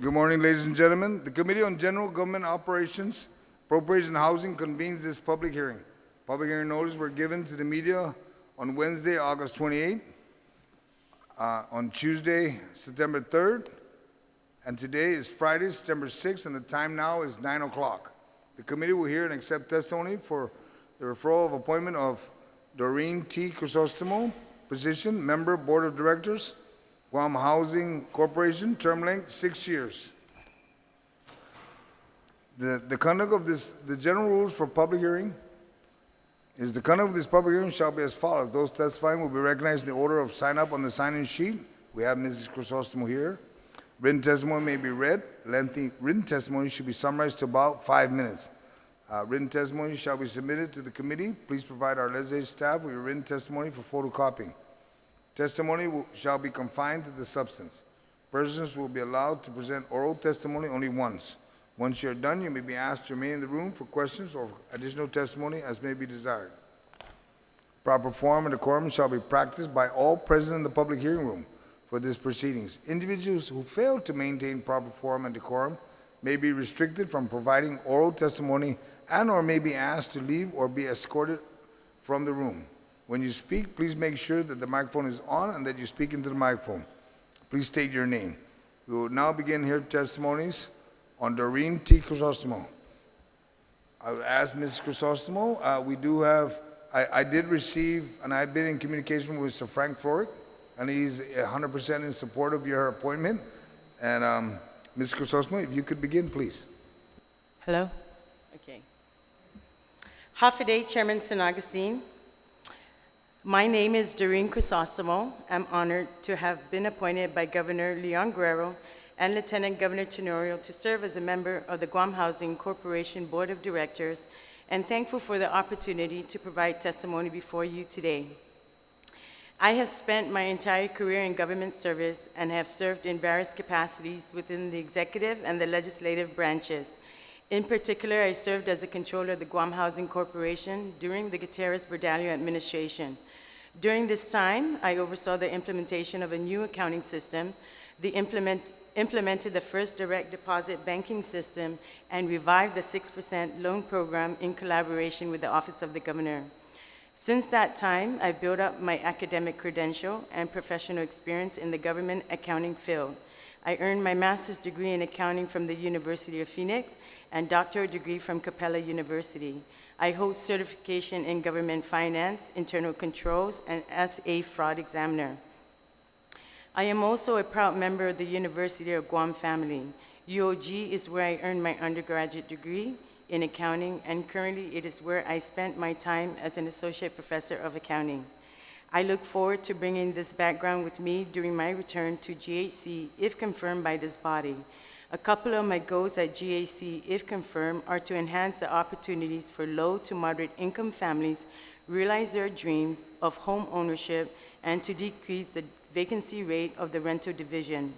Good morning, ladies and gentlemen. The Committee on General Government Operations, Appropriation and Housing convenes this public hearing. Public hearing notice were given to the media on Wednesday, August 28th, on Tuesday, September 3rd, and today is Friday, September 6th, and the time now is 9 o'clock. The committee will hear and accept testimony for the referral of appointment of Doreen T. Crisostomo, position, member, Board of Directors, Guam Housing Corporation, term length 6 years. The conduct of the general rules for public hearing is the conduct of this public hearing shall be as follows. Those testifying will be recognized in the order of sign up on the sign-in sheet. We have Mrs. Crisostomo here. Written testimony may be read. Lengthy written testimony should be summarized to about 5 minutes. Written testimony shall be submitted to the committee. Please provide our legislative staff with your written testimony for photocopying. Testimony shall be confined to the substance. Persons will be allowed to present oral testimony only once. Once you're done, you may be asked to remain in the room for questions or additional testimony as may be desired. Proper form and decorum shall be practiced by all present in the public hearing room for these proceedings. Individuals who fail to maintain proper form and decorum may be restricted from providing oral testimony and/or may be asked to leave or be escorted from the room. When you speak, please make sure that the microphone is on and that you speak into the microphone. Please state your name. We will now begin here testimonies on Doreen T. Crisostomo. I would ask Mrs. Crisostomo, we do have, I did receive, and I've been in communication with Mr. Frank Floric, and he's 100% in support of your appointment. And Ms. Crisostomo, if you could begin, please. Hello? Okay. Hafa Chairman San Agustin. My name is Doreen Crisostomo. I'm honored to have been appointed by Governor Leon Guerrero and Lieutenant Governor Tenorio to serve as a member of the Guam Housing Corporation Board of Directors, and thankful for the opportunity to provide testimony before you today. I have spent my entire career in government service and have served in various capacities within the executive and the legislative branches. In particular, I served as a controller of the Guam Housing Corporation during the Gutierrez-Bordallo administration. During this time, I oversaw the implementation of a new accounting system, implemented the first direct deposit banking system, and revived the 6% loan program in collaboration with the Office of the Governor. Since that time, I've built up my academic credential and professional experience in the government accounting field. I earned my master's degree in accounting from the University of Phoenix and doctorate degree from Capella University. I hold certification in government finance, internal controls, and as a fraud examiner. I am also a proud member of the University of Guam family. UOG is where I earned my undergraduate degree in accounting, and currently it is where I spent my time as an associate professor of accounting. I look forward to bringing this background with me during my return to GHC if confirmed by this body. A couple of my goals at GHC, if confirmed, are to enhance the opportunities for low to moderate income families realize their dreams of home ownership and to decrease the vacancy rate of the rental division.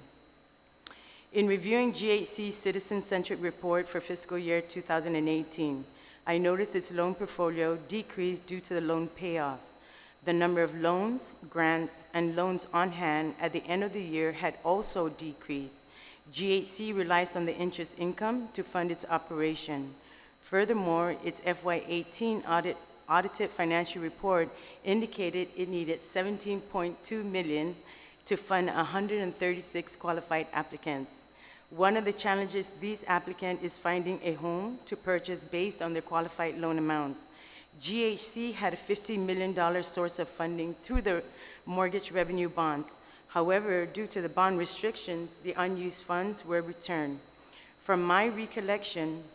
In reviewing GHC's citizen-centric report for fiscal year 2018, I noticed its loan portfolio decreased due to the loan payoffs. The number of loans, grants, and loans on hand at the end of the year had also decreased. GHC relies on the interest income to fund its operation. Furthermore, its FY18 audited financial report indicated it needed $17.2 million to fund 136 qualified applicants. One of the challenges these applicants is finding a home to purchase based on their qualified loan amounts. GHC had a $50 million source of funding through the mortgage revenue bonds. However, due to the bond restrictions, the unused funds were returned. From my recollection,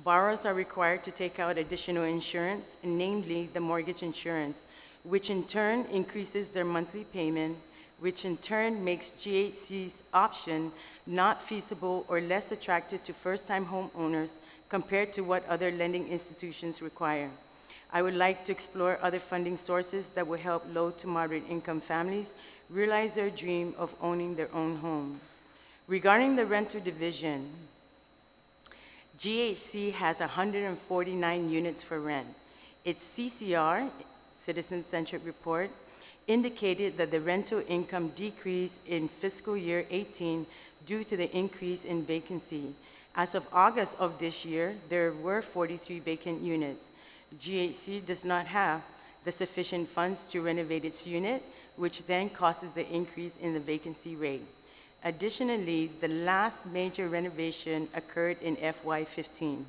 borrowers are required to take out additional insurance, namely the mortgage insurance, which in turn increases their monthly payment, which in turn makes GHC's option not feasible or less attractive to first-time homeowners compared to what other lending institutions require. I would like to explore other funding sources that will help low to moderate income families realize their dream of owning their own home. Regarding the rental division, GHC has 149 units for rent. Its CCR, Citizen-Centric Report, indicated that the rental income decreased in fiscal year 18 due to the increase in vacancy. As of August of this year, there were 43 vacant units. GHC does not have the sufficient funds to renovate its unit, which then causes the increase in the vacancy rate. Additionally, the last major renovation occurred in FY15.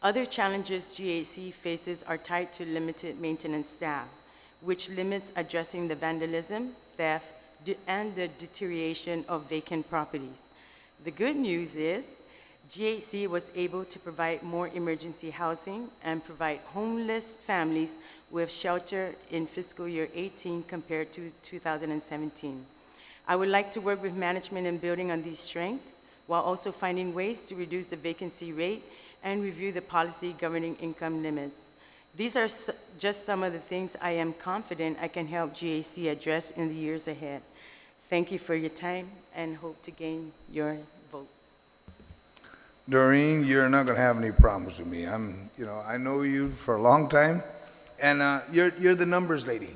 Other challenges GHC faces are tied to limited maintenance staff, which limits addressing the vandalism, theft, and the deterioration of vacant properties. The good news is GHC was able to provide more emergency housing and provide homeless families with shelter in fiscal year 18 compared to 2017. I would like to work with management in building on these strengths while also finding ways to reduce the vacancy rate and review the policy governing income limits. These are just some of the things I am confident I can help GAC address in the years ahead. Thank you for your time and hope to gain your vote. Doreen, you're not going to have any problems with me. I know you for a long time, and you're the numbers lady.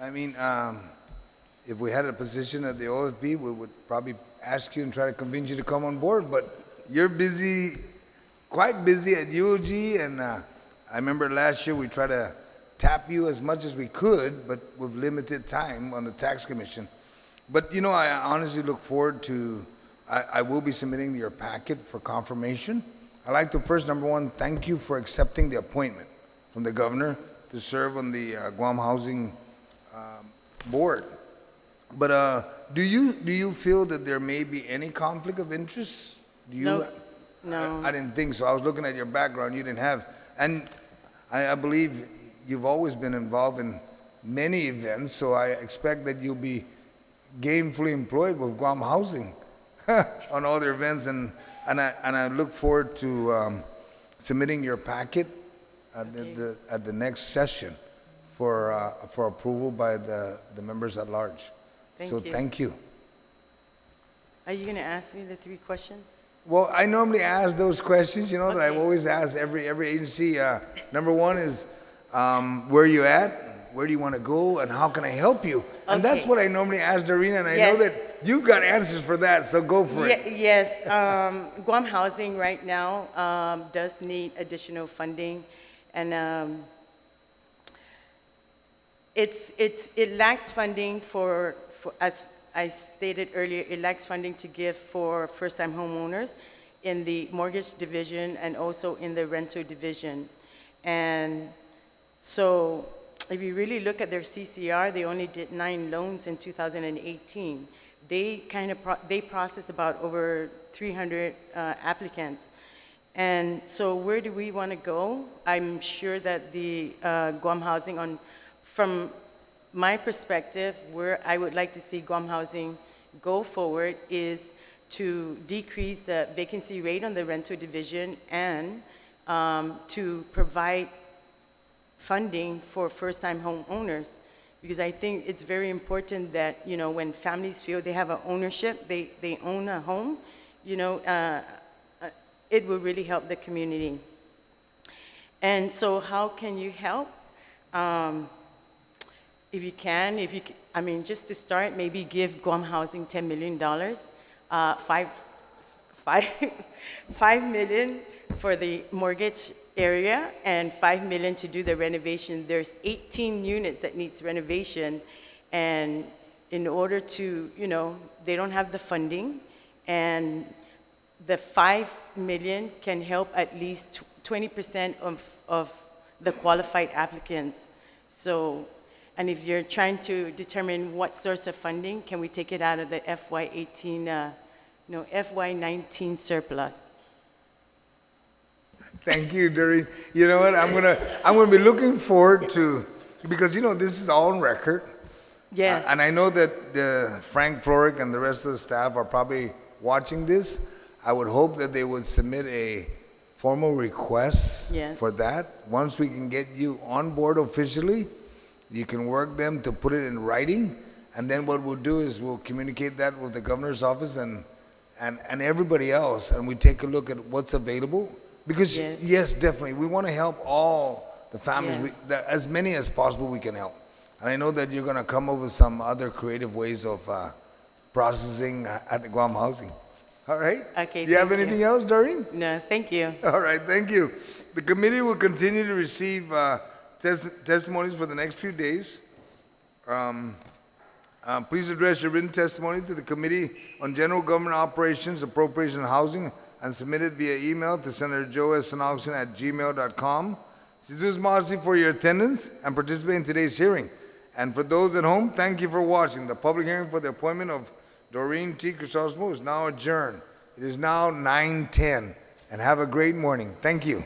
I mean, if we had a position at the OFB, we would probably ask you and try to convince you to come on board, but you're busy, quite busy at UOG, and I remember last year we tried to tap you as much as we could, but with limited time on the tax commission. But I honestly look forward to, I will be submitting your packet for confirmation. I'd like to first, number one, thank you for accepting the appointment from the governor to serve on the Guam Housing Board. But do you feel that there may be any conflict of interest? No. I didn't think so. I was looking at your background. You didn't have, and I believe you've always been involved in many events. So I expect that you'll be gainfully employed with Guam Housing on other events, and I look forward to submitting your packet at the next session for approval by the members at large. Thank you. Are you going to ask me the 3 questions? Well, I normally ask those questions, that I've Okay. always asked every agency. Number one is, where are you at? Where do you want to go? And how can I help you? And that's Okay. what I normally ask Doreen, and I know Yes. that you've got answers for that, so go for it. Yes, Guam Housing right now does need additional funding, and it lacks funding for, as I stated earlier, it lacks funding to give for first-time homeowners in the mortgage division and also in the rental division. And so if you really look at their CCR, they only did 9 loans in 2018. They they processed about over 300 applicants. And so where do we want to go? I'm sure that the Guam Housing, from my perspective, where I would like to see Guam Housing go forward is to decrease the vacancy rate on the rental division and to provide funding for first-time homeowners. Because I think it's very important that, when families feel they have an ownership, they own a home, it will really help the community. And so how can you help? If you can, just to start, maybe give Guam Housing $10 million, $5 million for the mortgage area, and $5 million to do the renovation. There's 18 units that needs renovation, and in order to, they don't have the funding, and the $5 million can help at least 20% of the qualified applicants. So, and if you're trying to determine what source of funding, can we take it out of the FY19 surplus? Thank you, Doreen. You know what? I'm gonna be looking forward to, because this is all on record. Yes. And I know that Frank Floric and the rest of the staff are probably watching this. I would hope that they would submit a formal request for that. Once we can get you on board officially, you can work them to put it in writing, and then what we'll do is we'll communicate that with the governor's office and everybody else, and we take a look at what's available. Because yes, definitely, we want to help all the families, Yes. as many as possible we can help. And I know that you're going to come up with some other creative ways of processing at the Guam housing. All right? Okay, Do you have thank you. anything else, Doreen? No, thank you. All right, thank you. The committee will continue to receive testimonies for the next few days. Please address your written testimony to the Committee on General Government Operations, Appropriation, and Housing, and submit it via email to Senator Joe S. Augustin at gmail.com. Sizus Marcy for your attendance and participating in today's hearing. And for those at home, thank you for watching. The public hearing for the appointment of Doreen T. Crisostomo is now adjourned. It is now 9:10, and have a great morning. Thank you.